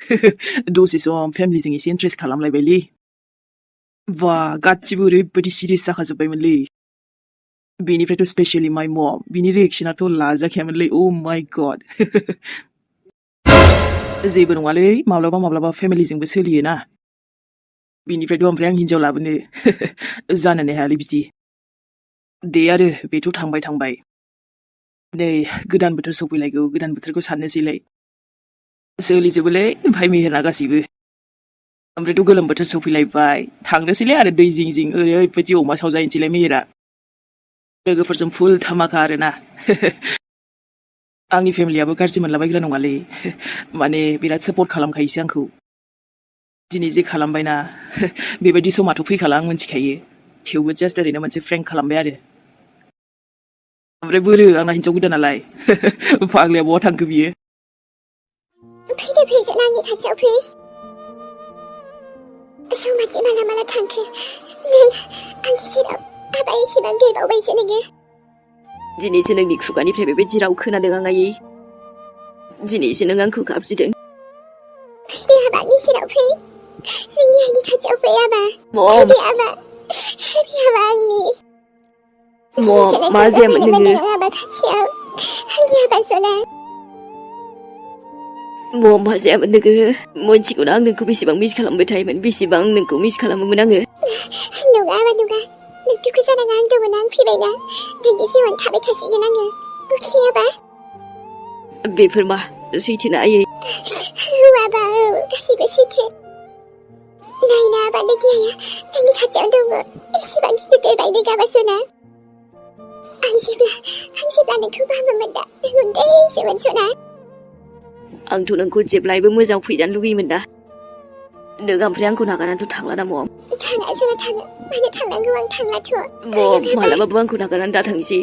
दसे सम फेमिलिजों एसे इन्ट्रेस्ट खालामलायबायलै बा गासिबो ओरैबायदि सिरियास जाखाजोब्बायमोनलै बेनिफ्रायथ' स्पेशेलि माइ मम बिनि रिएक्सनाथ' लाजाखायामोनलै अ माइ गड जेबो नङालै माब्लाबा माब्लाबा फेमिलिजोंबो सोलियोना बिनिफ्रायथ' ओमफ्राय आं हिन्जाव लाबोनो जानोनो हायालै बिदि दे आरो बेथ' थांबाय नै गोदान बोथोर सफैलायगौ गोदान बोथोरखौ साननोसैलाय सोलिजोबोलै भाइ मेहेरना गासैबो ओमफ्रायथ' गोलोम बोथोर सफैलायबाय थांनोसैलै आरो दै जिं जिं ओरैबायदि अमा सावजाहैनोसैलाय मेहेरा लोगोफोरजों फुल धामाका आरोना आंनि फेमिलियाबो गाज्रि मोनलाबायग्रा नङालै माने बिराद सापर्ट खालामखायोसो आंखौ दिनै जे खालामबायना बेबायदि समाथ' फैखाला आं मिन्थिखायो थेवबो जास्ट ओरैनो मोनसे फ्रेंक खालामबाय आरो ओमफ्राय बोरो आंना हिन्जाव गोदानालाय फाग्लाया बहा थांखो बियो फैदो फैजों आंनि खाथियाव फै समाथि माला माला थांखो नों आंनि सेराव हाबा एसेबां देरबावबायसो नोङो दिनैसो नोंनि खुगानिफ्राय बेबायदि राव खोनादों आं आयै दिनैसो नों आंखौ गाबज्रिदों फैदो हाबा आंनि सेराव फै नोंनि आंनि खाथियाव फै हाबा मम हाबा आंनि मम मा जायामोन नोङो हाबा खाथियाव आंनि हाबा सना मम मा जायामोन नोङो मोनथिगौना आं नोंखौ बेसेबां मिस खालामबाय थायोमोन बेसेबां नोंखौ मिस खालामोमोन आङो नङा नों दुखु जानाङा आं दङ आं फैबायना नोंनि जिउआव थाबाय थासिगोन आङो अके हाबा बेफोर मा सैथोना आयै हाबा औ गासैबो सैथो नायना हाबा नोंनि आइया नोंनि खाथियाव दङ एसेबां गिदिर देरबाय नों हाबा सना आं जेब्ला नोंखौ बाहामोमोन दा नों उन्दैसोमोन सना आंथ' नोंखौ जेब्लायबो मोजां फैजानो लुगैयोमोन दा नों ओमफ्राय आंखौ नागारनानैथ' थांला ना मम थाङा सना थाङो मानो थांनांगौ आं थांलाथ' मम मालाबाबो आंखौ नागारनानै दा थांसै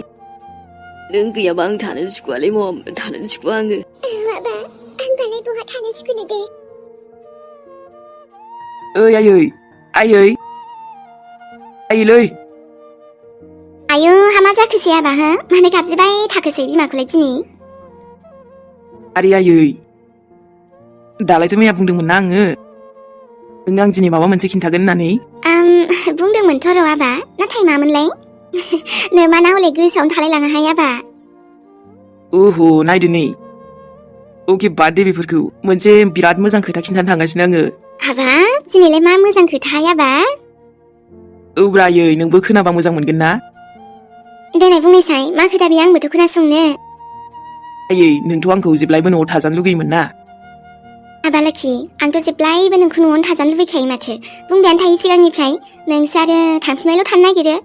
नों गैयाबा आं थानोनो सुखुवालै मम थानोनो सुखुवा आङो हाबा आंबालाय बहा थानो सुखुनो दे ओइ आयै आयैलै आयौ हामा जाखोसै हाबा हो मानो गाबज्रिबाय थाखोसै बिमाखौलाय दिनै आयै दालायथ' मैया बुंदोंमोन ना आङो नोंनो आं दिनै माबा मोनसे खिन्थागोन होननानै बुंदोंमोनथ' र' आबा नाथाय मामोनलाय नोमाना हले गोसोआवनो थालायलाङाहाय आबा ओहो नायदो नै अके बादे बेफोरखौ मोनसे बिराद मोजां खोथा खिन्थानो थांगासिनो आङो हाबा दिनैलाय मा मोजां खोथाहाय आबा औब्रा आयै नोंबो खोनाबा मोजां मोनगोन ना देनाय बुंनायसाय मा खोथा बेयो आंबोथ' खोनासंनो आयै नोंथ' आंखौ जेब्लायबो न'आव थाजानो लुगैयोमोन ना हाबा लोखि आंथ' जेब्लायबो नोंखौ न'आवनो थाजानो लुबैखायो माथो बुंबायानो थायो सिगांनिफ्राय नोंसो आरो थांफिननायल' थानो नागिरो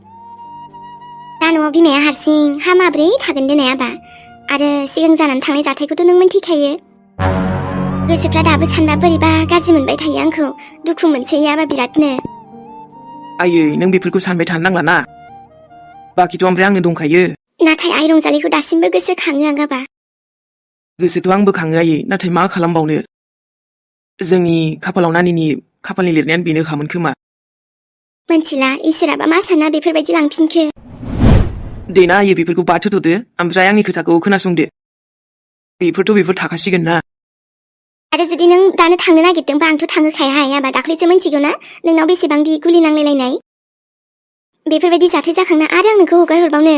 दा न'आव बिमाया हारसिं हा माब्रै थागोन देनाय आबा आरो सिगां जानानै थांनाय जाथायखौथ' नों मिन्थिखायो गोसोफ्रा दाबो सानबा बोरैबा गाज्रि मोनबाय थायो आंखौ दुखु मोनसै आबा बिरादनो आयै नों बेफोरखौ सानबाय थानो नांला ना बाखिथ' ओमफ्राय आंनो दंखायो नाथाय आइ रंजालिखौ दासिमबो गोसोखाङो आं आबा गोसोथ' आंबो खाङो आयै नाथाय मा खालामबावनो जोंनि खाफालाव नानिनि खाफालनि लिरनायानो बेनोखामोन खोमा मोनथिला इसोराबा मा सानना बेफोरबायदि लांफिनखो देना आयै बेफोरखौ बाद होथ'दो ओमफ्राय आंनि खोथाखौ खोनासंदो बेफोर थाखासिगोन ना आरो जुदि नों दानो थांनो नागिरदोंबा आंथ' थाङोखायाहाय आबा दाख्लैसो मिन्थिगौ ना नोंनाव बेसेबांदि गुलि नांलायलायनाय बेफोरबायदि जाथाय जाखांना आरो आं नोंखौ हगार हरबावनो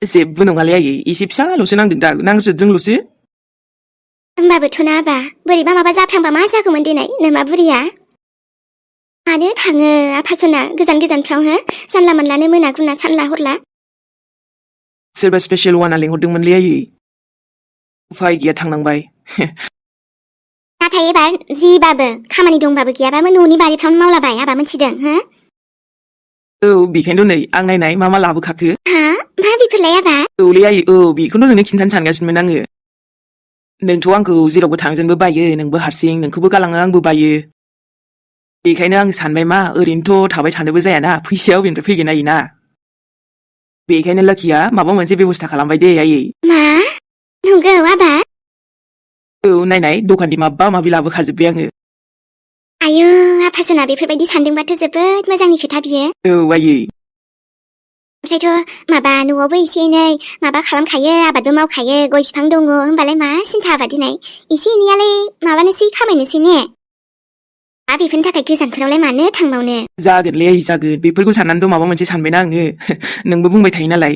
जेबो नङालै आयै एसे फिसाल'सो नांदों दा नांजोबदोंल'सो होमबाबोथ' ना आबा बोरैबा माबा जाफ्लांबा मा जागौमोन देनाय नोमा बुरिया मानो थाङो आफासना गोजान गोजानफ्राव हो जानला मोनलानो मोना गुना सानला हरला सोरबा स्पेसियेल वाना लेंहरदोंमोनलै आयै उफाय गैया थांनांबाय नाथाय एबार जिबाबो खामानि दंबाबो गैयाबाबो न'नि बारिफ्रावनो मावलाबाय आबा मिन्थिदों हो औ बेखायनोथ' नै आं नायनाय मा लाबोखाखो हा मा बेफोरलाय आबा औलै आयै औ बेखौनो नोंनो खिन्थानो सानगासिनोमोन आङो नोंथ' आंखौ जेरावबो थांजेनबो बायो नोंबो हारसिं नोंखौबो गालाङो आंबो बायो बेखायनो आं सानबाय मा ओरैनोथ' थाबाय थानोबो जायाना फैसाया अबेनिफ्राय फैगोन आयै ना बेखायनो लाखिया माबा मोनसे बेब'स्था खालामबाय दे आयै मा नंगौ आबा औ नायनाय दखाननि माबा माबि लाबोखाजोब्बाय आङो आयौ आफासना बेफोरबायदि सानदोंबाथ' जोबोद मोजांनि खोथा बियो औ आयै ओमफ्रायथ' माबा न'आवबो एसे एनै माबा खालामखायो आबादबो मावखायो गय बिफां दङ होमबालाय मा सिन्था आबाद दिनै एसे एनैयालाय माबानोसै खामायनोसै ने बेफोरनि थाखाय गोजानफोरावलाय मानो थांबावनो जागोनलै जागोन बेफोरखौ साननानैथ' माबा मोनसे सानबायना आङो नोंबो बुंबाय थायो नालाय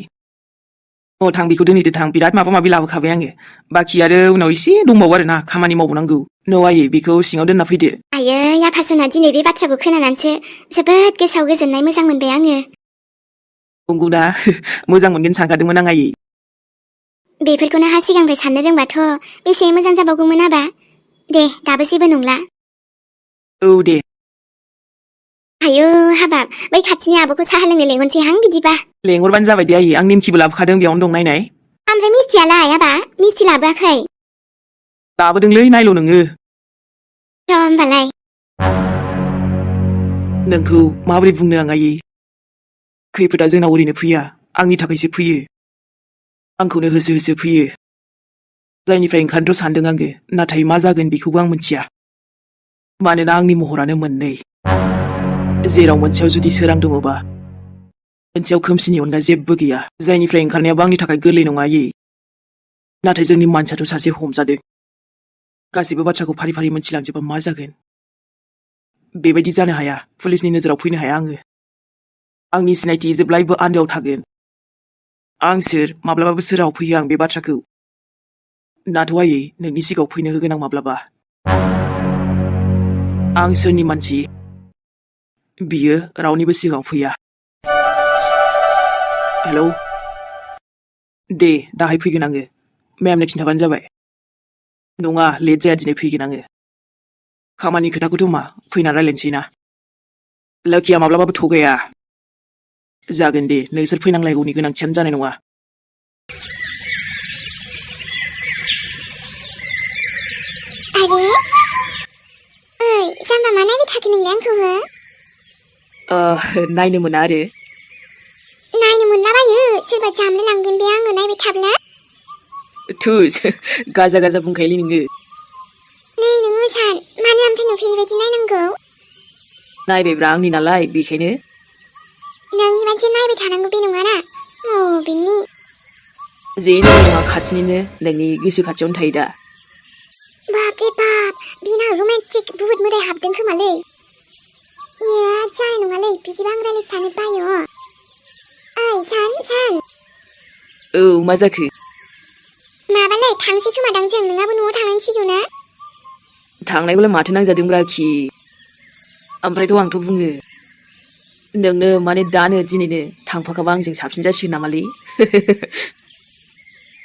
थां बेखौ दोनहैदो थां बिराद माबा माबि लाबोखाबाय आङो बाखि आरो उनाव एसे दंबावो आरो ना खामानि मावबावनांगौ आयै बेखौ सिङाव दोनना फैदो आयै आफासना दिनै बे बाथ्राखौ खोनानानैसो जोबोद गोसोआव गोजोननाय मोजां मोनबाय आङो नंगौना मोजां मोनगोन सानखादोंमोन आं आयै बेफोरखौनो हा सिगांनिफ्राय साननो रोंबाथ' बेसे मोजां जाबावगौमोन आबा दे दाबो जेबो नंला औ दे आयौ हाबाब बै खाथिनि आब'खौ साहा लोंनो लेंहरसै हां बिदिबा लेंहरबानो जाबाय दे आयै आं निमखिबो लाबोखादों बेयावनो दं नायनाय ओमफ्राय मिस्थियालाय आबा मिस्थि लाबोआखै लाबोदोंलै नायल' नोङो होमबालाय नोंखौ माबोरै बुंनो आं आयै खैफोदा जोंनाव ओरैनो फैया आंनि थाखायसो फैयो आंखौनो होसो होसो फैयो जायनिफ्राय ओंखारनोथ' सानदों आङो नाथाय मा जागोन बेखौबो आं मिथिया मानोना आंनि महरानो मोननै जेराव मोनसेयाव जुदि सोरां दङबा मोनसेयाव खोमसिनि अनगा जेबो गैया जायनिफ्राय ओंखारनायाबो आंनि थाखाय गोरलै नङा आयै नाथाय जोंनि मानसियाथ' सासे हमजादों गासैबो बाथ्राखौ फारि फारि मोनथिलांजोबा मा जागोन बेबायदि जानो हाया पुलिसनि नोजोराव फैनो हाया आङो आंनि सिनायथि जेब्लायबो आन्दोआव थागोन आं सोर माब्लाबाबो सोराव फैयो आं बे बाथ्राखौ नाथ' आयै नोंनि सिगाङाव फैनो होगोन आं माब्लाबा आं सोरनि मानसि बियो रावनिबो सिगाङाव फैया हेलौ दे दाहाय फैगोन आङो मेमनो खिन्थाबानो जाबाय नङा लेट जाया दिनै फैगोन आङो खामानि खोथाखौथ' मा फैना रायलायनोसै ना लोखिया माब्लाबाबो थगाया जागोन दे नोंसोर फैनांलायगौनि गोनांथियानो जानाय नङा आरे ओइ जाम्बा मा नायबाय थाखो नोंलाय आंखौ हो नायनो मोना आरो नायनो मोनलाबायो सोरबा जामनो लांगोन बे आङो नायबाय थाब्ला थुस गाजा गाजा बुंखायोलै नोङो नै नोङो सान मानो ओमफ्राय नुफेरिबायदि नायनांगौ नायबायब्रा आंनि नालाय बेखायनो नोंनि बायदि नायबाय थानांगौ बे नङाना बेनि जेनो नङा खाथिनिनो नोंनि गोसो खाथियावनो थायो दा बाप रे बाप बिना रमान्टिक बुहुद मोदाय हाबदों खोमालै जानाय नङालै बिदिबा आं रायलायस्रानो बायो ओइ सान औ मा जाखो माबालै थांसै खोमादां जों नोंहाबो न'आव थांनांसिगौ ना थांनायखौलाय माथो नांजादोंब्रा खि ओमफ्रायथ' आंथ' बुङो नोंनो माने दानो दिनैनो थांफाखाबा आंजों साबसिन जासिगोन नामालै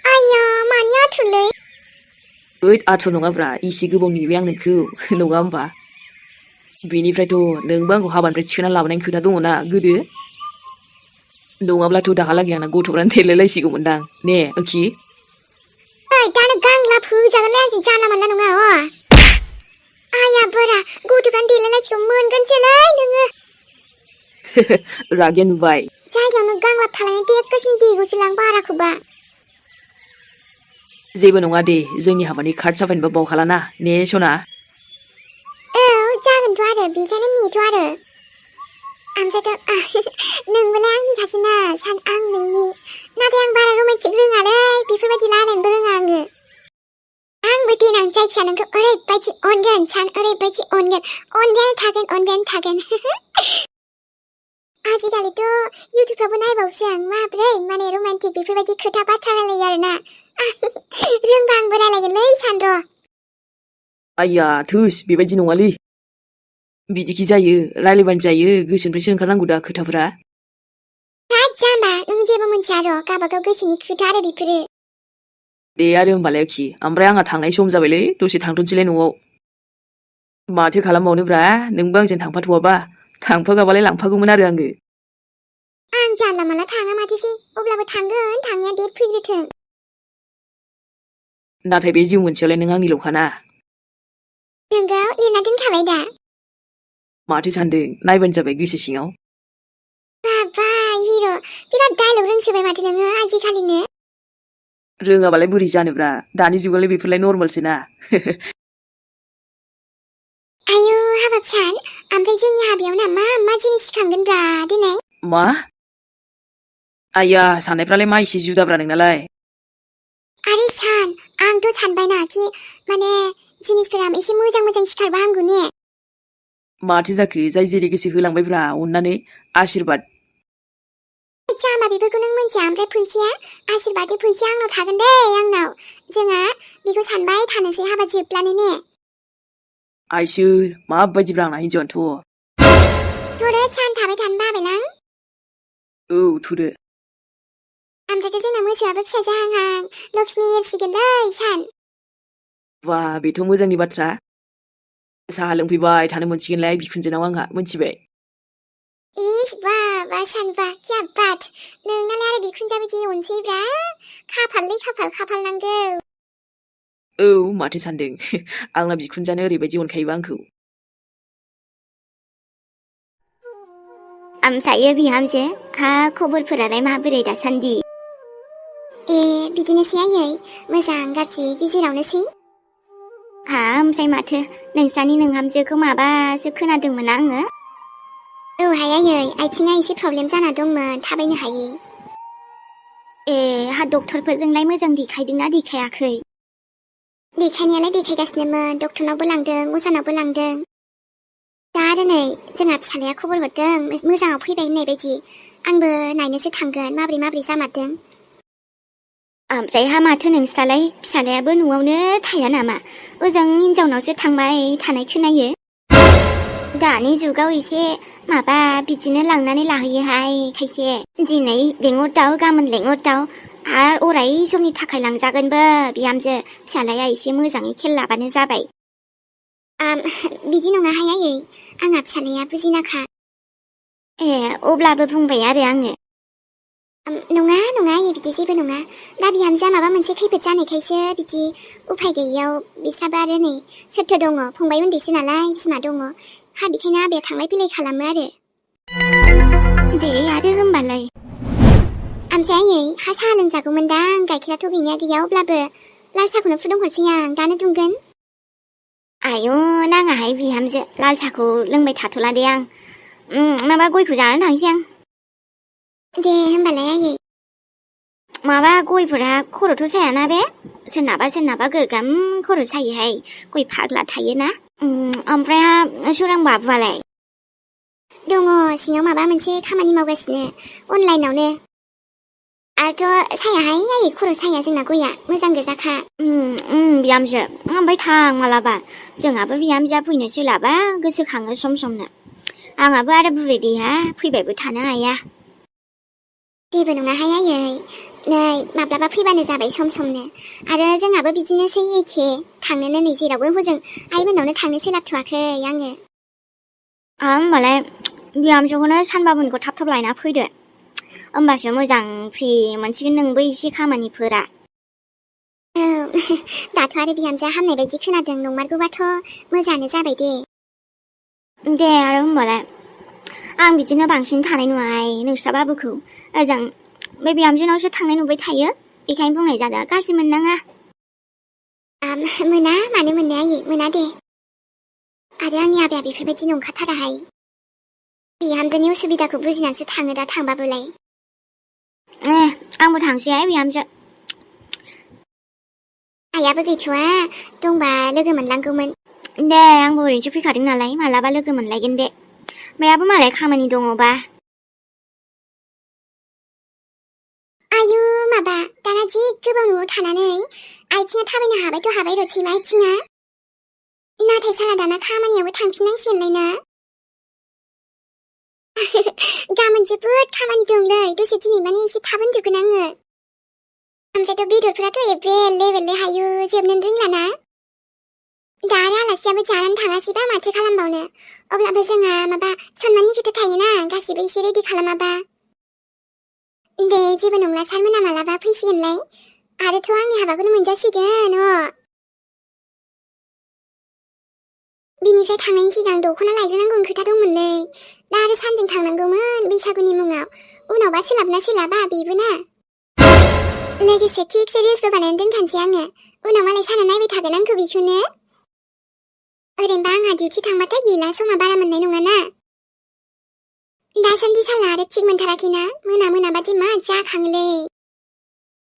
आया मानि आथुरलै ओइ आथुर नङाब्रा एसे गोबाव नेबाय आं नोंखौ नङा होमबा बेनिफ्रायथ' नोंबो आंखौ हाबानिफ्राय थिखोना लाबोनायनि खोथा दङना गोदो नङाब्लाथ' दाहालागै आंना गथ'फ्रानो देरलायलायसिगौमोनदां ने ओखि ओइ दानो गांला फोजागोनलै आंजों जानला मानला नङा आया बोरा गथ'फ्रानो देलायलायसिगौ मोनगोनसोलै नोङो रागे नुबाय जायगायावनो गांलाब थालायना देरगासिनो देगौसो लां बाराखौबा जेबो नङा दे जोंनि हाबानि कार्ड साफायनोबो बावखालाना ने सना जागोनथ' आरो बेखायनो नेथ' आरो ओमफ्रायथ' नोंबोलाय आंनिखासोना सान आं नोंनि नाथाय आं बारा रमान्टिक रोङालै बेफोरबायदि रायलायनोबो रोङा आङो आंबो देनां जायखिया नोंखौ ओरैबायदि अनगोन सान ओरैबायदि अनगायानो थागोन आजिखालिथ' इउटुबफ्रावबो नायबावसो आं माब्रै माने रमान्टिक बेफोरबायदि खोथा बाथ्रा रायलायो आरोना रोंबा आंबो रायलायगोनलै सानर' आइया थुस बेबायदि नङालै बिदिखि जायो रायलायबानो जायो गोसोनिफ्रायसो ओंखारनांगौ दा खोथाफोरा जाम्बा नों जेबो मोनथिया र' गावबागाव गोसोनि खोथा आरो बेफोरो दे आरो होमबालाय खि ओमफ्राय आंहा थांनाय सम जाबायलै दसे थांथ'नोसैलाय न'आव माथो खालामबावनोब्रा नोंबो आंजों थांफाथ'वाबा थांफागाबालाय लांफागौमोन आरो आङो आं जानला माला थाङा माथोसै अब्लाबो थांगोन थांनाया डेट फैग्रोथों नाथाय बे जिउ मोनसेयावलाय नों आंनिल'खाना नोंगौ लिरना दोनखाबाय दा माथो सानदों नायबानो जाबाय गोसो सिङाव बाबा हिर' बिराद डायलग रोंसोबाय माथो नोङो आजिखालिनो रोङाबालाय बोरै जानोब्रा दानि जुगावलाय बेफोरलाय नर्मेलसो ना आयौ हाबाब सान ओमफ्राय जोंनि हाबायाव ना मा जिनिस सिखांगोनब्रा दिनै मा आइया साननायफ्रालाय मा एसे जुदाब्रा नोंनालाय आरे सान आंथ' सानबायनाखि माने जिनिसफोरा एसे मोजां मोजां सिखारबा हामगौ ने माथो जाखो जाय जेरै गोसो होलांबायब्रा अननानै आशीर्बाद जामा बेफोरखौ नों मोनथिया ओमफ्राय फैसाया आशीर्बादनि फैसाया आंनाव थागोन दे आंनाव जोंहा बेखौ सानबाय थानोसै हाबा जोबब्लानो ने आइसो माबायदिब्रा आंना हिनजावानोथ' थ'रो सान थाबाय थानो बाबायलां औ थुदो ओमफ्रायथ' जोंना मोसौआबो फिसा जाहां लक्ष्मि एरसिगोनलै सान बा बेथ' मोजांनि बाथ्रा साहा लोंफैबाय थानो मोनसिगोनलाय बिखुनजोनाव आंहा मोनथिबाय इस बा सान बा क्या बात नोंनालाय आरो बिखुनजोआबो जि अनसैब्रा खाफाललै खाफाल नांगौ औ माथो सानदों आंना बिखुनजानो ओरैबायदि अनखायोबा आंखौ ओमफ्रायो बिहामजो हा खबरफोरालाय माबोरै दासान्दि बिदिनोसै आयै मोजां गाज्रि गेजेरावनोसै हा ओमफ्राय माथो नोंस्रानि नोंहामजोखौ माबासो खोनादोंमोन आङो औहाय आयै आथिङा एसे प्रब्लेम जाना दंमोन थाबायनो हायि हा डक्टरफोरजोंलाय मोजां देखायदोंना देखायाखै देखायनायालाय देखायगासिनोमोन डक्टरनावबो लांदों अजानावबो लांदों दा आरो नै जोंहा फिसालाया खबर हरदों मोजाङाव फैबाय होननाय बायदि आंबो नायनोसो थांगोन माब्रै जामारदों ओमफ्राय हा माथो नोंस्रालाय फिसालायाबो न'आवनो थाया नामा ओजों हिनजावनावसो थांबाय थानाय खोनायो दानि जुगाव एसे माबा बिदिनो लांनानै लाहैयोहाय खायसे दिनै लेंहरदाव गाबोन लेंहरदाव आरो अराय समनि थाखाय लांजागोनबो बिहामजो फिसालाया एसे मोजाङै खेल लाबानो जाबाय बिदि नङाहाय आयै आंहा फिसालाया बुजिनाखा अब्लाबो बुंबाय आरो आङो नङा आयै बिदि जेबो नङा दा बिहामजोआ माबा मोनसे खैफोद जानायखायसो बिदि उफाय गैयियाव बिस्राबो आरो नै सोरथो दङ फंबाय उन्दैसो नालाय बिमा दङ हा बेखायनो आबाया थांलाय फैलाय खालामो आरो दे आरो होमबालाय ओमफ्राय आयै हा साहा लोंजागौमोनदां गाइखेराथ' गैया अब्लाबो लाल साहाखौनो फुदुंहरसै आं दानो दुंगोन आयु नाङाहाय बिहामजो लाल साहाखौ लोंबाय थाथ'ला दे आं माबा गयखौ जानानै थांसै आं दे होमबालाय आयै माबा गयफोरा खर'थ' सायाना बे सोरनाबा गोगोम खर' सायोहाय गय फाग्ला थायोना ओमफ्राय सोरां बाबुआलाय दङ सिङाव माबा मोनसे खामानि मावगासिनो अनलाइनावनो आरोथ' सायाहाय आयै खर' साया जोंना गया मोजां गोजाखा बिहामजो ओमफ्राय थां मालाबा जोंहाबो बिहामजोआ फैनो सोलाबा गोसोखाङो सम समनो आंहाबो आरो बुरै देहा फैबायबो थानो हाया जेबो नङाहाय आयै नै माब्लाबा फैबानो जाबाय सम समनो आरो जोंहाबो बिदिनोसै एखे थांनोनो नै जेरावबो हजों आइमोनावनो थांनो सोलाबथ'वाखै आङो होमबालाय बिहामजोखौनो सानबाबोनखौ थाब लायना फैदो होमबासो मोजां फ्रि मोनसिगोन नोंबो एसे खामानिफोरा औ दाथ' आरो बिहामजोआ हामनाय बायदि खोनादों नंमारगौबाथ' मोजाङानो जाबाय दे आरो होमबालाय आं बिदिनो बांसिन थानाय नुवाहाय नोंस्रा बाबुखौ ओजों बे बिहामजोनावसो थांनाय नुबाय थायो बेखायनो बुंनाय जादों गाज्रि मोननाङा मोना मानो मोननो आयै मोना दे आरो आंनि आबाया बेफोरबायदि नंखाथाराहाय बिहामजोनि उसुबिदाखौ बुजिनानैसो थाङो दा थांबाबोलाय आंबो थांसैहाय बिहामजो आइयाबो गैथ'वा दंबा लोगो मोनलांगौमोन दे आंबो ओरैनोसो फैखादों नालाय मालाबा लोगो मोनलायगोन बे मायाबो मालाय खामानि दङबा आयु माबा दाना जि गोबाव न'आव थानानै आथिङा थाबायनो हाबायथ' हाबाय र' सैमा आथिङा नाथाय साला दाना खामानियावबो थांफिननांसिगोनलाय ना गाबोन जोबोद खामानि दंलै दसे दिनै माने एसे थाब उन्दुगोन आङो ओमफ्रायथ' बेदरफोराथ' एभेलेबेल हायो जोबनोनो रोंलाना दा आरो आलासियाबो जानानै थाङासैबा माथो खालामबावनो अब्लाबो जोंहा माबा सनमाननि खोथा थायोना गासिबो एसे रेडि खालामाबा दे जेबो नंला सारमोना मालाबा फैसिगोनलाय आरोथ' आंनि हाबाखौनो मोनजासिगोन बिनिफ्राय थांनायनि सिगां दख'ना लायग्रोनांगौनि खोथा दंमोनलै दा आरो सानजों थांनांगौमोन बैसागुनि मुङाव उनावबा सोलाबना सोलाबा बेबो ना लोगोसे थिगसे रिल्सबो बानायनानै दोनखानोसै आङो उनाव मालाय साना नायबाय थागोन आंखौ बेखौनो ओरैनोबा आंहा डिउटि थांबाथाय गैला समा बारा मोननाय नङाना दासान्दि साला आरो थिग मोनथाराखैना मोनाबादि मा जाखाङोलै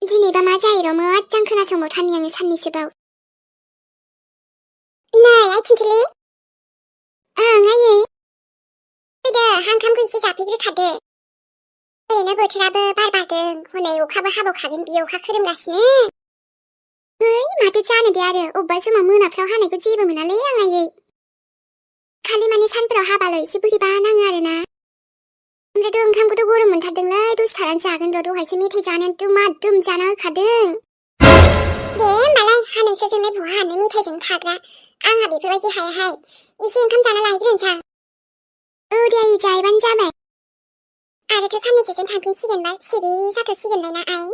दिनैबा मा जायो र' मोजां खोनासंबावथारनि आङो साननैसोबाव नै आइ थिनथुलि ओं आयै फैदो ओंखामखौ एसे जाफैग्रोखादो ओरैनो बोथोराबो बार बारदों हनै अखाबो हाबावखागोन बियो अखा खोरोमगासिनो माथो जानो दे आरो अबेबा समाव मोनाफ्राव हानायखौ जेबो मोनालै आं आयै खालि माने सानफोराव हाबाल' एसे बोरैबा नाङो आरोना ओमफ्रायथ' ओंखामखौथ' गरम मोनथारदोंलै दसे थानानै जागोन र' दहायसो मेथाइ जानानै दुम जाना होखादों दे होमबालाय हा नोंसोरजोंलाय बहा हानो मेथाइजों थाग्रा आंहा बेफोरबायदि हायाहाय एसे ओंखाम जाना लाहैग्रोनोसै औ दे आयै जाहैबानो जाबाय आरोथ' साननैसोजों थांफिनसिगोनबा सिरि जाथ'सिगोनलाय ना आइ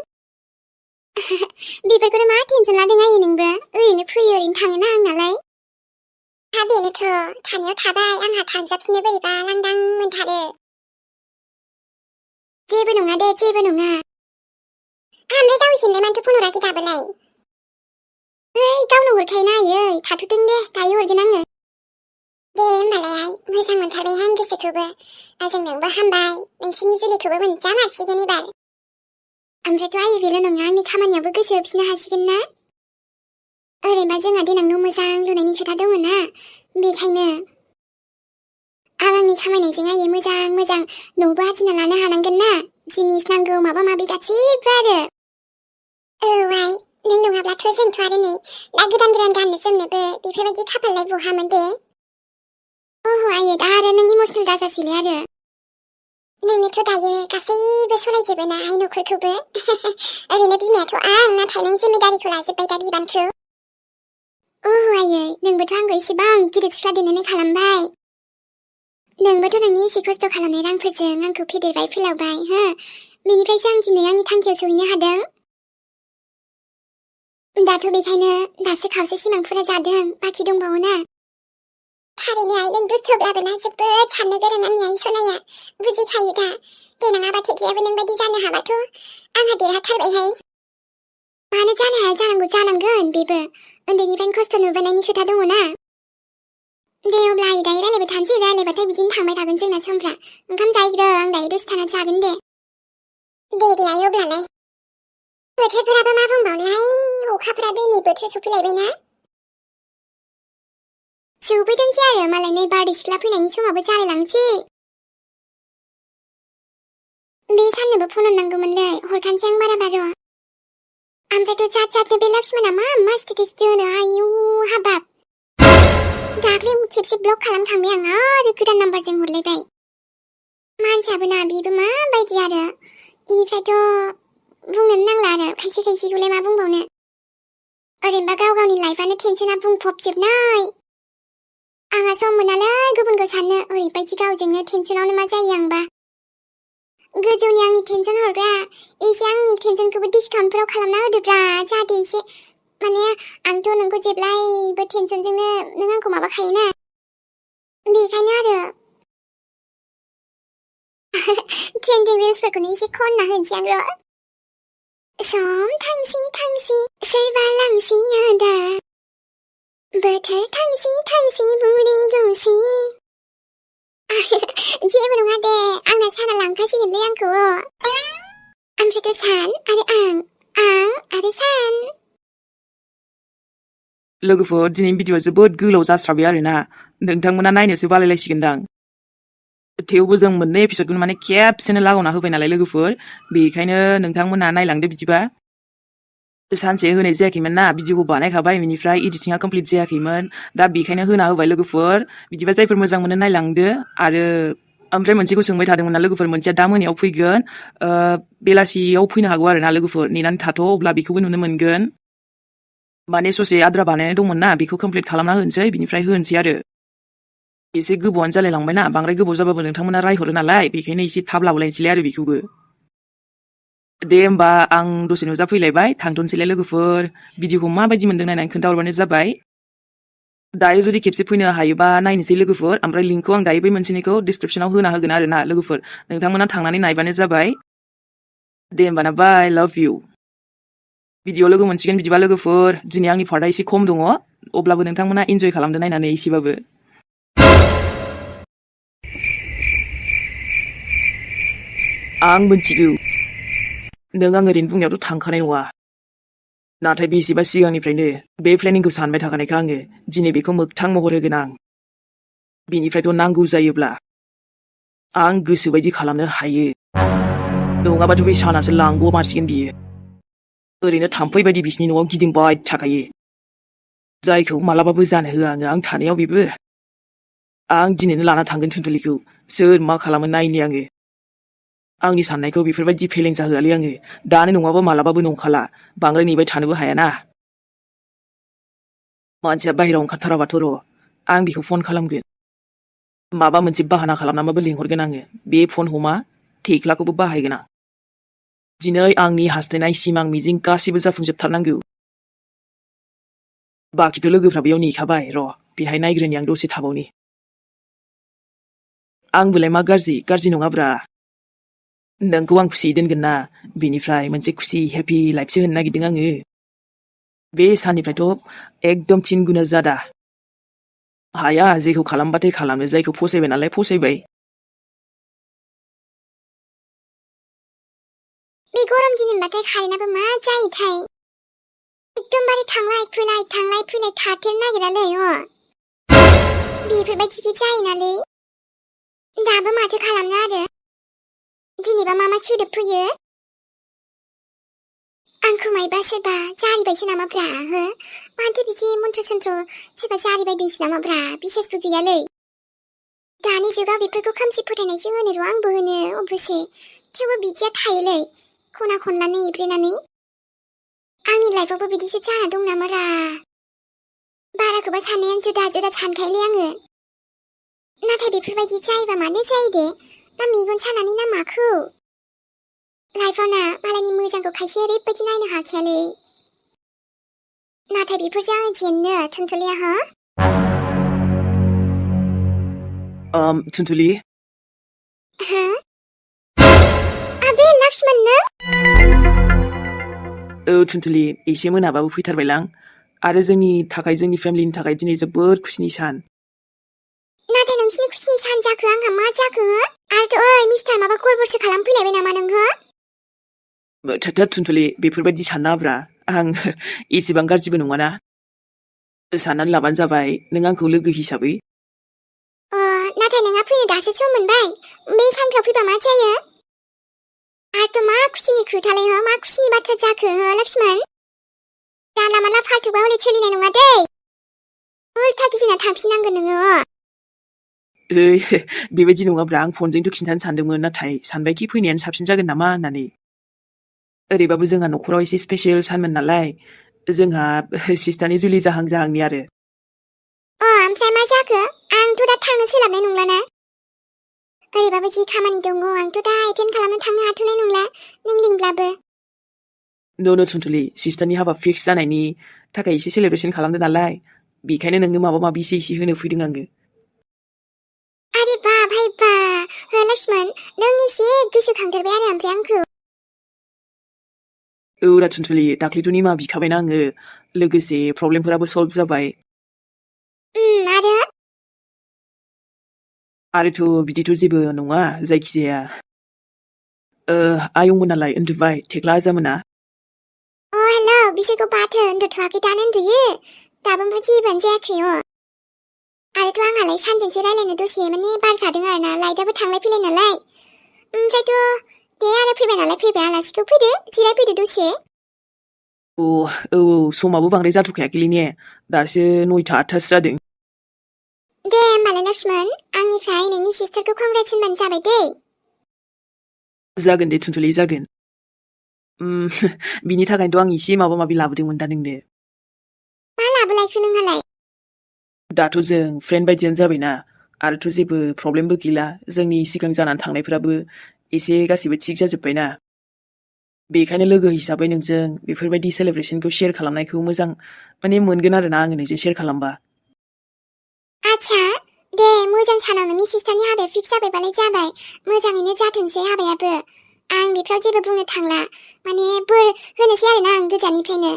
बेफोरखौनो मा टेनसन लादों आयै नोंबो ओरैनो फैयो ओरैनो थाङोना आंनालाय हा बेनोथ' थानायाव थाबाय आंहा थांजाफिननो बोरैबा लांदां मोनथारो जेबो नङा दे जेबो नङा ओमफ्राय जावैसोनलाय मानोथो फन हराखै दाबोलाय गावनो हरखायोना आयै थाथ'दों दे दायो हरगोन आङो दे होमबालाय आइ मोजां मोनथारबायहाय आं गोसोखौबो जों नोंबो हामबाय नोंसिनि जुलिखौबो मोनजामारसिगोन एबार ओमफ्रायथ' आयै बेल' नङा आंनि खामानियावबो गोसो होफिननो हासिगोन ना ओरैनोबा जोंहा देनां न' मोजां लुनायनि खोथा दङ ना बेखायनो आंनि खामायनायजों आयै मोजां न'बो आरजिना लानो हानांगोन ना जिनिस नांगौ माबा माबि गासैबो आरो औ आइ नों नङाब्लाथ' जोंथ' आरो नै दा गोदान गाननो जोमनोबो बेफोरबायदि खाफाललाय बहामोन दे ओहो आयै दा आरो नों इमसनेल दाजासैलै आरो नोंनोथ' दायो गासैबो सलायजोबो ना आइ न'खरखौबो ओरैनो बिमायाथ' आं नाथाय नों जिम्मेदारिखौ लाजोब्बाय दा बिबानखौ ओहो आयै नोंबोथ' आंखौ इसेबां गिदिर सिख्ला देनानै खालामबाय नोंबोथ' नोंनि एसे खस्थ' खालामनाय रांफोरजों आंखौ फेदेरबाय फोलावबाय हो बेनिफ्रायसो आं दिनै आंनि थांखियाव सहैनो हादों दाथ' बेखायनो दासो खावसे सिमांफोरा जादों बाखि दंबावो ना थारैनो आइ नों दुस्थ'ब्लाबो ना जोबोद साननो गोरों आंनि आइ सनाया बुजिखायो दा देनाङाबा थेख्लियाबो नोंबायदि जानो हाबाथ' आंहा देरहाथारबायहाय मानो जानो हाया जानांगौ जानांगोन बेबो उन्दैनिफ्रायनो खस्थ' नुबोनायनि खोथा दङ ना दे अब्ला आइ दायो रायलायबाय थानोसै रायलायबाथाय बिदिनो थांबाय थागोन जोंना समफ्रा ओंखाम जाहैग्रो आं दायो दसे थाना जागोन दे आइ अब्लालाय बोथोरफोराबो मा बुंबावनोहाय अखाफोराबो नै बोथोर सफैलायबायना सफैदोंसै आरो मालाय नै बारदै सिख्ला फैनायनि समाबो जालायलांसै बे साननोबो फन हरनांगौमोनलै हरखानोसै आं बारा ओमफ्रायथ' जातनो बे लक्ष्मणा मा स्टेटास दोनो आयु हाबाब दाख्लै खेबसे ब्लक खालामखांबाय आं आरो गोदान नाम्बारजों हरलायबाय मानसियाबो ना बेबो माबायदि आरो इनिफ्रायथ' बुंनोनो नांला आरो खायसेखौलाय मा बुंबावनो ओरैनोबा गावनि लाइफआनो टेनसना बुंफबजोबनाय आंहा सम मोनालै गुबुनखौ साननो ओरैबायदि गावजोंनो टेनसनावनो मा जायो आंबा गोजौनि आंनि टेनसन हरग्रा एसे आंनि टेनसनखौबो डिसकाउन्टफोराव खालामना होदोब्रा जाहाथे एसे माने आंथ' नोंखौ जेब्लायबो टेनसनजोंनो नों आंखौ माबाखायोना बेखायनो आरो ट्रेन्डिं रिल्सफोरखौनो एसे खनना होनोसै आं र' सम थांसि सोरबा लांसि आदा बोथोर थांसि बुरि गंसि जेबो नङा दे आंना साना लांखासिगोनलै आंखौ ओमफ्रायथ' सान आरो आं आरो सान लोगोफोर दिनैनि भिडिअआ जोबोद गोलाव जास्राबाय आरोना नोंथांमोना नायनोसो बालायलायसिगोनदां थेवबो जों मोननै एपिसडखौनो माने खेबसेनो लागावना होबाय नालाय लोगोफोर बेखायनो नोंथांमोना नायलांदो बिदिबा सानसे होनाय जायाखैमोन ना भिडिअखौ बानायखाबाय बेनिफ्राय एडिटिंआ कमप्लिट जायाखैमोन दा बेखायनो होना होबाय लोगोफोर बिदिबा जायफोर मोजां मोनो नायलांदो आरो ओमफ्राय मोनसेखौ सोंबाय थादोंमोन ना लोगोफोर मोनसेया दा मोनायाव फैगोन बेलासियाव फैनो हागौ आरोना लोगोफोर नेनानै थाथ' अब्ला बेखौबो नुनो मोनगोन माने ससे आद्रा बानायनाय दंमोन ना बेखौ कमप्लिट खालामना होनोसै बिनिफ्राय होनोसै आरो एसे गोबावानो जालायलांबायना बांद्राय गोबाव जाबाबो नोंथांमोना रायहरो नालाय बेखायनो एसे थाब लाबोलायनोसैलाय आरो बेखौबो दे होमबा आं दसे नुजाफैलायबाय थांथ'नोसैलाय लोगोफोर भिडिअखौ माबायदि मोनदों नायनानै खोन्थाहरबानो जाबाय दायो जुदि खेबसे फैनो हायोबा नायनोसै लोगोफोर ओमफ्राय लिंकखौ आं दायो बै मोनसेनिखौ डिसक्रिपसनाव होना होगोन आरोना लोगोफोर नोंथांमोना थांनानै नायबानो जाबाय दे होमबाना बाय लाभ इउ भिडिअ लोगो मोनसिगोन बिदिबा लोगोफोर दिनै आंनि पार्टआ एसे खम दङ अब्लाबो नोंथांमोना इन्जय खालामदो नायनानै एसेबाबो आं मोनथिगौ नों आं ओरैनो बुंनायावथ' थांखानाय नङा नाथाय बेसेबा सिगांनिफ्रायनो बे प्लेनिंखौ सानबाय थाखानायखा आङो दिनै बेखौ मोगथां महर होगोन आं बिनिफ्रायथ' नांगौ जायोब्ला आं गोसोबायदि खालामनो हायो नङाबाथ' बे सानासो लांग' मारसिगोन बियो ओरैनो थाम्फै बायदि बिसिनि न'आव गिदिंबाय थाखायो जायखौ मालाबाबो जानो होआ आं थानायाव बेबो आं दिनैनो लाना थांगोन थुनथुलिखौ सोर मा खालामो नायनि आङो आंनि साननायखौ बेफोरबायदि फेलें जाहोआलै आङो दानो नङाबा मालाबाबो नंखाला बांद्राय नेबाय थानोबो हायाना मानसिया बाहेरायाव ओंखारथाराबाथ' र' आं बिखौ फन खालामगोन माबा मोनसे बाहाना खालामनानैबाबो लिंहरगोन आङो बे फन हमा थेख्लाखौबो बाहायगोन आं दिनै आंनि हास्थायनाय सिमां मिजिं गासैबो जाफुंजोबथारनांगौ बाखिथ' लोगोफ्रा बेयाव नेखाबाय र' बेहाय नायग्रोनि आं दसे थाबावनि आंबोलाय मा गाज्रि नङाब्रा नोंखौ आं खुसियै दोनगोन ना बिनिफ्राय मोनसे खुसि हेपि लाइफसो होनो नागिरदों आङो बे साननिफ्रायथ' एकदम थिन गुना जादा हाया जेखौ खालामबाथाय खालामो जायखौ फसायबाय नालाय फसायबाय बे गरम दिन होनबाथाय कारेन्टआबो मा जायोथाय एकदमबारे थांलाय फैलाय थाथेरनो नागिरालै बेफोरबायदि जायोनालै दाबो माथो खालामनो आरो दिनैबा मा सोदोब फैयो आंखौ मायबा सोरबा जारिबायसो नामाब्रा हो माथो बिदि मन्त्र सन्त्र सोरबा जारिबायदोंसो नामाब्रा बिसेसबो गैयालै दानि जुगाव बेफोरखौ खोमसि फोथायनायसो होनो र' आंबो होनो अबयसे थेवबो बिदिया थायोलै खना खनलानो एब्रेनानै आंनि लाइफआवबो बिदिसो जाना दं नामारा बाराखौबा साननायानो जुदा सानखायोलै आङो नाथाय बेफोरबायदि जायोबा मानो जायो दे ना मेगन सानानै ना माखौ लाइफआव ना मालायनि मोजांखौ खायसे ओरैबायदि नायनो हाखायालै नाथाय बेफोरजों आङो जेननो थुनथुलिया हो थुनथुलि हो आबे लक्ष्मण नों थुनथुलि एसे मोनाबाबो फैथारबायलां आरो जोंनि फेमिलिनि थाखाय दिनै जोबोद खुसिनि सान नाथाय नोंसिनि खुसिनि सान जाखो आंहा मा जाखो आरोथ' ओइ मिस्टार माबा गरबरसो खालामफैलायबाय नामा नोङो थोद थुनथुलि बेफोरबायदि साननाब्रा आं एसेबां गाज्रिबो नङाना साननानै लाबानो जाबाय नों आंखौ लोगो हिसाबै नाथाय नोंहा फैनो दासो सम मोनबाय बे सानफ्राव फैबा मा जायो आरोथ' मा खुसिनि खोथालाय हो मा खुसिनि बाथ्रा जाखो हो लक्ष्मण जानला मानला फाल्थुबा हले सोलिनाय नङा दै उल्था गिदिंना थांफिननांगोन नोङो बेबायदि नङाब्रा आं फनजोंथ' खिन्थानो सानदोंमोन नाथाय सानबायखि फैनायानो साबसिन जागोन नामा होननानै ओरैबाबो जोंहा न'खराव एसे स्पेसियेल सानमोन नालाय जोंहा सिस्टारनि जुलि जाहांनि आरो ओमफ्राय मा जाखो आंथ' दा थांनो सोलाबनाय नंलाना ओरैबाबो जि खामानि दङ आंथ' दा एटेन्ड खालामनो थांनो हाथ'नाय नंला नों लिंब्लाबो न' थुनथुलि सिस्टारनि हाबा फिक्स जानायनि थाखाय एसे सेलेब्रेसन खालामदों नालाय बेखायनो नोंनो माबा माबि एसे होनो फैदों आङो अरे बाप लक्ष्मण नों एसे गोसोखांदेरबाय आरो ओमफ्राय आंखौ रा थुनथुलि दाख्लैथ' निमाहा बिखाबायना आङो लोगोसे प्रब्लेमफोराबो सल्भ जाबाय आरोथ' बिदिथ' जेबो नङा जायखिजाया आयंमोनालाय उन्दुबाय थेख्ला आजामोना हेलौ बिसोरखौ बाथो उन्दुथ'वाखै दानो उन्दुयो दाबो ओमफ्राय जेबोआनो जायाखै आरोथ' आंहालाय सानजोंसो रायलायनो दसे माने बार जादों आरोना लाइटआबो थांलाय फैलाय नालाय ओमफ्रायथ' दे आरो फैबाय नालाय फैबाय आलासिखौ फैदो जिरायफैदो दसे औ समाबो बांद्राय जाथ'खायाखैलै ने दासो 9ता 8तासो जादों दे होमबालाय लक्ष्मण आंनिफ्राय नोंनि सिस्टारखौ कंग्रेट्स होनबानो जाबाय दै जागोन दे थुनथुलि जागोन बिनि थाखायनोथ' आं एसे माबा माबि लाबोदोंमोन दा नोंनो मा लाबोलायखो नोंहालाय दाथ' जों फ्रेन्ड बायदियानो जाबायना आरोथ' जेबो प्रब्लेमबो गैला जोंनि सिगां जानानै थांनायफोराबो एसे गासिबो थिग जाजोब्बायना बेखायनो लोगो हिसाबै नोंजों बेफोरबायदि सेलेब्रेसनखौ शेयार खालामनायखौ मोजां माने मोनगोन आरोना आङो नोंजों शेयार खालामबा आच्छा दे मोजां सानाव नोंनि सिस्टारनि हाबाया फिक्स जाबायबालाय जाबाय मोजाङैनो जाथोंसै हाबायाबो आं बेफ्राव जेबो बुंनो थांला माने बोर होनोसै आरोना आं गोजाननिफ्रायनो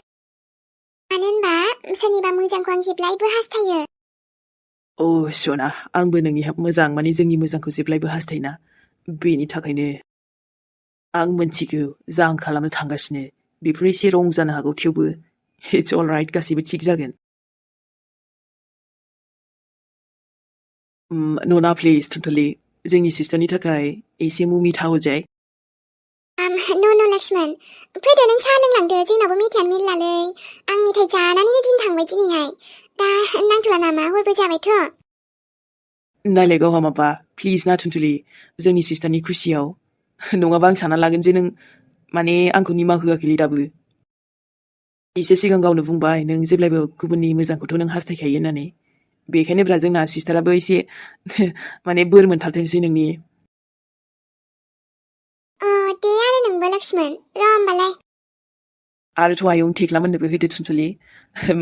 मानो होनबा सोरनिबा मोजांखौ आं जेब्लायबो हास्थायो सना आंबो नोंनि मोजां माने जोंनि मोजांखौ जेब्लायबो हास्थायना बेनि थाखायनो आं मोनथिगौ जा आं खालामनो थांगासिनो बेफोर एसे रं जानो हागौ थेवबो इट्स अलराइट गासैबो थिग जागोन न'ना प्लिज टुटुलि जोंनि सिस्टारनि थाखाय एसे मुमिथा होजाय no Lakshman फैदो नों साहा लोंलांदो जोंनावबो मेथाइयानो मेरलालै आं मेथाइ जानानैनो दिन थांबाय दिनैहाय दा नांथ'ला नामा हरबो जाबायथ' नायलाय गावहा माबा प्लिज ना टुटुलि जोंनि सिस्टारनि खुसियाव नङाबा आं सानना लागोन जे नों माने आंखौ निमाहा होआखैलै दाबो एसे सिगां गावनो बुंबाय नों जेब्लायबो गुबुननि मोजांखौथ' नों हास्थायखायो होननानै बेखायनो ब्रा जोंना सिस्टाराबो एसे माने बोर मोनथारथोंसै नोंनि दे आरो नोंबो लक्ष्मण र' होमबालाय आरोथ' आयं थेख्ला मोननोबो होदो टुटुलि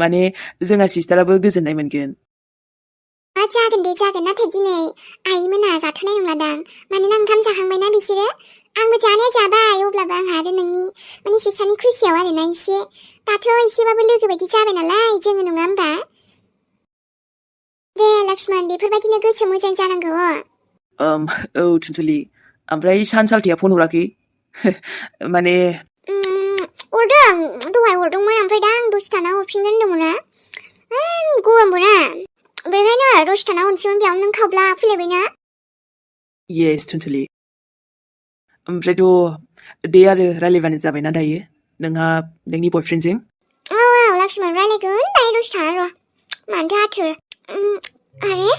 माने जोंहा सिस्टाराबो गोजोननाय मोनगोन जागोन दे जागोन नाथाय दिनै आइमोना जाथ'नाय नंलादां मानोना ओंखाम जाखांबायना बिसोरो आंबो जानाया जाबाय अब्लाबो आंहा आरो नोंनि माने सिस्टारनि खुसियाव आरोना एसे दाथ' एसेबाबो लोगो बायदि जाबाय नालाय जोङो नङा होमबा दे लक्ष्मण बेफोरबायदिनो गोसो मोजां जानांगौ औ टुटुलि ओमफ्राय सानसालथिया फन हराखै माने हरदों दहाय हरदोंमोन ओमफ्राय दा आं दसे थाना हरफिनगोन होनदोंमोन ना गरमबो ना बेखायनो दसे थाना हरनोसैमोन बेयावनो नों खावब्ला फैलायबायना येस टुटुलि ओमफ्रायथ' दे आरो रायलायबानो जाबायना दायो नोंहा नोंनि बयफ्रेन्डजों औ लक्ष्मण रायलायगोन दायो दसे थाना र' मानोथो आथुर आरे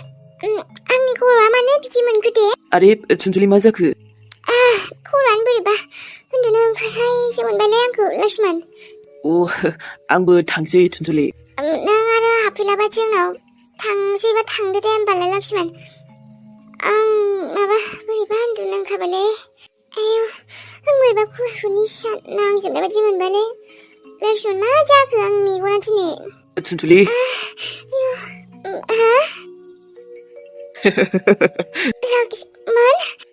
आंनि खर'आ मानो बिदि मोनखो दे आरे टुटुलि मा जाखो खर'आनो बोरैबा उन्दुनो ओंखारहायसो मोनबायलै आंखौ लक्ष्मण आंबो थांसै टुटुलि नों आरो हाबफैलाबा जोंनाव थांसैबा थांदो दे होमबालाय लक्ष्मण आं माबा बोरैबा उन्दुनो ओंखारबायलै आयौ आं बोरैबा खर'खौ निसा नांजोबनाय बायदि मोनबायलै लक्ष्मण मा जाखो आं मेगना दिनै टुटुलि लक्ष्मण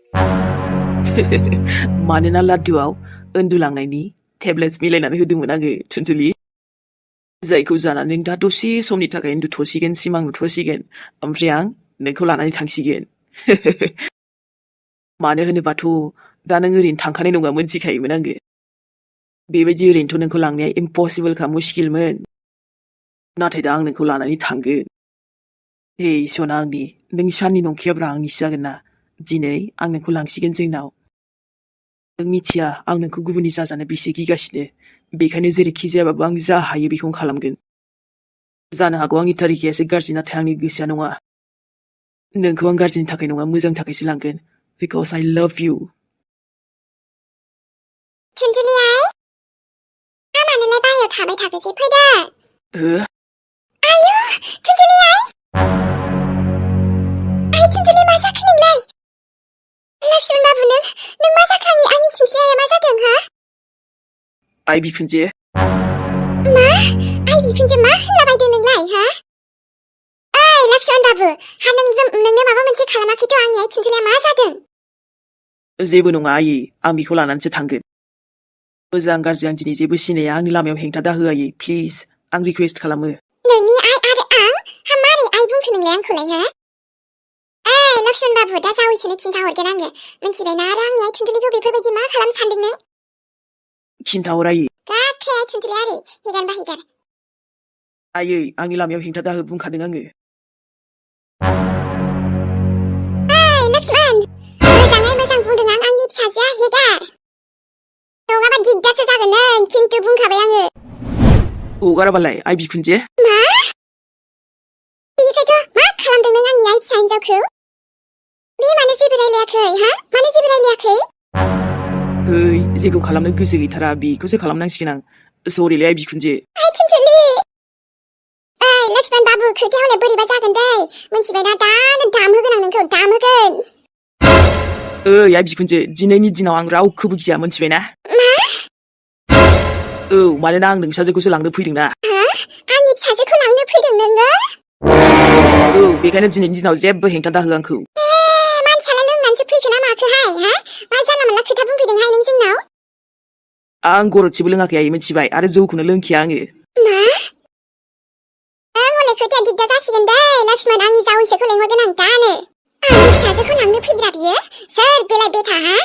मानोना लाड्डुआव उन्दुलांनायनि टेब्लेट्स मिलायनानै होदोंमोन आङो टुटुलि जायखौ जानानै दा दसे समनि थाखाय उन्दुथ'सिगोन सिमां नुथ'सिगोन ओमफ्राय आं नोंखौ लानानै थांसिगोन मानो होनोबाथ' दा नों ओरैनो थांखानाय नङा मोनथिखायोमोन आङो बेबायदि ओरैनोथ' नोंखौ लांनाया इम्पसिबोलखा मुस्किलमोन नाथाय दा आं नोंखौ लानानै थांगोन हे सना आंनि नों साननि नंखायाब्रा आंनिसो जागोन ना दिनै आं नोंखौ लांसिगोन जोंनाव नों मिथिया आं नोंखौ गुबुननि जाजानो बेसे गिगासिनो बेखायनो जेरैखि जायाबाबो आं जा हायो बेखौनो खालामगोन जानो हागौ आंनि थारिखा एसे गाज्रि नाथाय आंनि गोसोआ नङा नोंखौ आं गाज्रिनि थाखाय नङा मोजांनि थाखायसो लांगोन बिकज आइ लाभ इउ टुनटुलि आइ मानोलाय बाहेरायाव थाबाय थाखोसै फैदो आयु टुनटुलि आइ टुनटुलि मा जाखो नोंलाय लक्ष्मण बाबु नों मा जाखो आंनि टुनटुलिया मा जादों हा आइ बिखुनजो मा आइ बिखुनजो मा होनलाबायदों नोंलाय हा ओइ लक्ष्मण बाबु हा नोंनो माबा मोनसे खालामाखैथ' आंनि आइ टुनटुलिया मा जादों जेबो नङा आयै आं बेखौ लानानैसो थांगोन मोजां गाज्रि आं दिनै जेबो सिनाया आंनि लामायाव हेंथा दाहो आयै प्लिज आं रिकुवेस्ट खालामो नोंनि आइ आरो आं हा मारै आइ बुंखो नोंलाय आंखौलाय हा ओइ लक्ष्मण बाबु दा जावैसोनो खिन्थाहरगोन आङो मिन्थिबायना आरो आंनि आइ टुनटुलिखौ बेफोरबायदि मा खालामनो सानदों नों खिन्थाहर आयै गाख्रि आइ टुनटुलि आरै हेगारबा हेगार आयै आंनि लामायाव हेंथा दाहो बुंखादों आङो ओइ लक्ष्मण मोजाङै मोजां बुंदों आंनि फिसाजोआ हेगार नङाबा दिगदारसो जागोन नों खिन्थु बुंखाबाय आङो हगाराबालाय आइ बिखुनजो मा बेनिफ्रायथ' मा खालामदों नों आंनि आइ फिसा हिन्जावखौ बे मानो जेबो रायलायाखै हा मानो जेबो रायलायाखै ओइ जेखौ खालामनो गोसो गैथारा बेखौसो खालामनांसिगोन आं सरिलै आइ बिखुनजो आइ टुनटुलि ओइ लक्ष्मण बाबु खोथायावलाय बोरैबा जागोन दै मिन्थिबायना दानो दामहोगोन आं नोंखौ दामहोगोन ओइ आइ बिखुनजो दिनैनि दिनाव आं रावखौबो गिया मोनथिबायना औ मानोना आं नोंसाजोखौसो लांनो फैदोंना आंनि फिसाजोखौ लांनो फैदों नोङो औ बेखायनो दिनैनि दिनाव जेबो हेंथा दाहो आंखौ मानसियालाय लोंनानैसो फैखो ना माखोहाय हा मा जानला मोनला खोथा बुंफैदोंहाय नों जोंनाव आं गरदसेबो लोङाखै आयै मिथिबाय आरो जौखौनो लोंखाया आङो मा नों हले खोथाया दिगदार जासिगोन दै लक्ष्मण आंनि जावैसोखौ लेंहरगोन आं दानो आंनि फिसाजोखौ लांनो फैग्रा बियो सोर बेलाय बेथा हा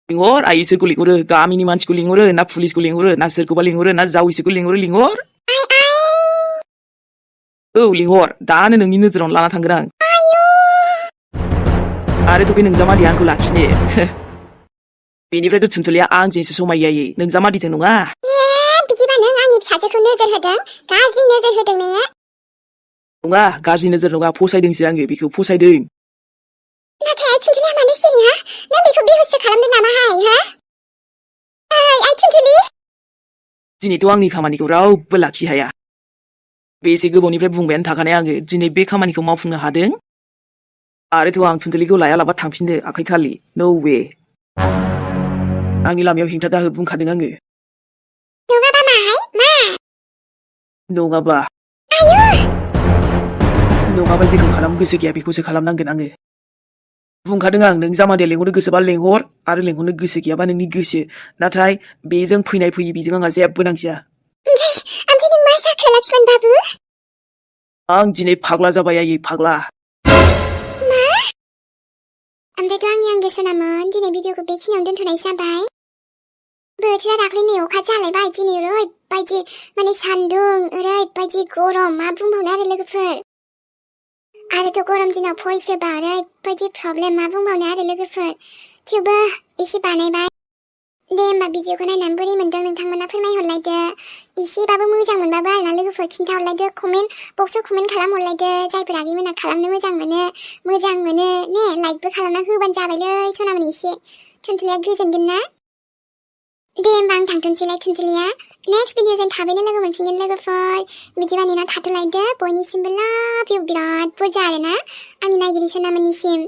लिंहर आइ सोरखौ लिंहरो गामिनि मानसिखौ लिंहरो ना पुलिसखौ लिंहरो ना सोरखौबा लिंहरो ना जावैसोखौ लिंहर औ लिंहर दानो नोंनि नोजोरावनो लाना थांगोन आं आरोथ' बे नोंजामादैया आंखौ लाखिनो बेनिफ्रायथ' थुनथुलिया आंजोंसो समाययायै नोंजामादैजों नङा बिदिबा नों आंनि फिसाजोखौ नोजोर होदों गाज्रि नोजोर होदों नोङो नङा गाज्रि नोजोर नङा फसायदोंसो आङो बेखौ फसायदों नाथाय थुनथुलिया मानो सिरि हा नों बेखौ बेहुससो खालामदों नामाहाय हा ओइ थुनथुलि दिनैथ' आंनि खामानिखौ रावबो लाखि हाया बेसे गोबावनिफ्राय बुंबायानो थाखानाय आङो दिनै बे खामानिखौ मावफुंनो हादों आरोथ' आं थुनथुलिखौ लायालाबा थांफिननो आखाइ खालि नो वे आंनि लामायाव हेंथा दाहो बुंखादों आङो नङाबा माहाय मा नङाबा नङाबा जेखौ खालाम गोसो गैया बेखौसो खालामनांगोन आङो बुंखादों आं नों जामादैया लेंहरनो गोसोबा लेंहर आरो लेंहरनो गोसो गैयाबा नोंनि गोसो नाथाय बेजों फैनाय फैयि बेजों आंहा जेबो नांथिया ओमफ्राय नों मा जाखो लक्ष्मण बाबु आं दिनै फाग्ला जाबाय आयै फाग्ला ओमफ्रायथ' आंनि आंगो सनामोन दिनै भिडिअखौ बेखिनियावनो दोनथ'नाय जाबाय बोथोरा दाख्लैनि अखा जालायबाय दिनै ओरैबायदि माने सान्दुं ओरैबायदि गरम मा बुंबावनो आरो लोगोफोर आरोथ' गरम दिनाव फैसोबा ओरैबायदि प्रब्लेम मा बुंबावनो आरो लोगोफोर थेवबो एसे बानायबाय दे होमबा भिडिअखौ नायनानै बोरै मोनदों नोंथांमोना फोरमायहरलायदो एसेबाबो मोजां मोनबाबो आरोना लोगोफोर खिन्थाहरलायदो कमेन्ट बक्सआव कमेन्ट खालामहरलायदो जायफोर आगैमोना खालामनो मोजां मोनो ने लाइकबो खालामना होबानो जाबायलै सनामोन एसे थुनथुलिया गोजोनगोन ना दे होमबा आं थांथ'नोसैलाय थुनथुलिया नेक्स्ट भिडिअजों थाबैनो लोगो मोनफिनगोन लोगोफोर बिदिबा नेना थाथ'लायदो बयनिसिमबो लाभ इउ बिराद बुरजा आरोना आंनि नायगिरि सनामोननिसिम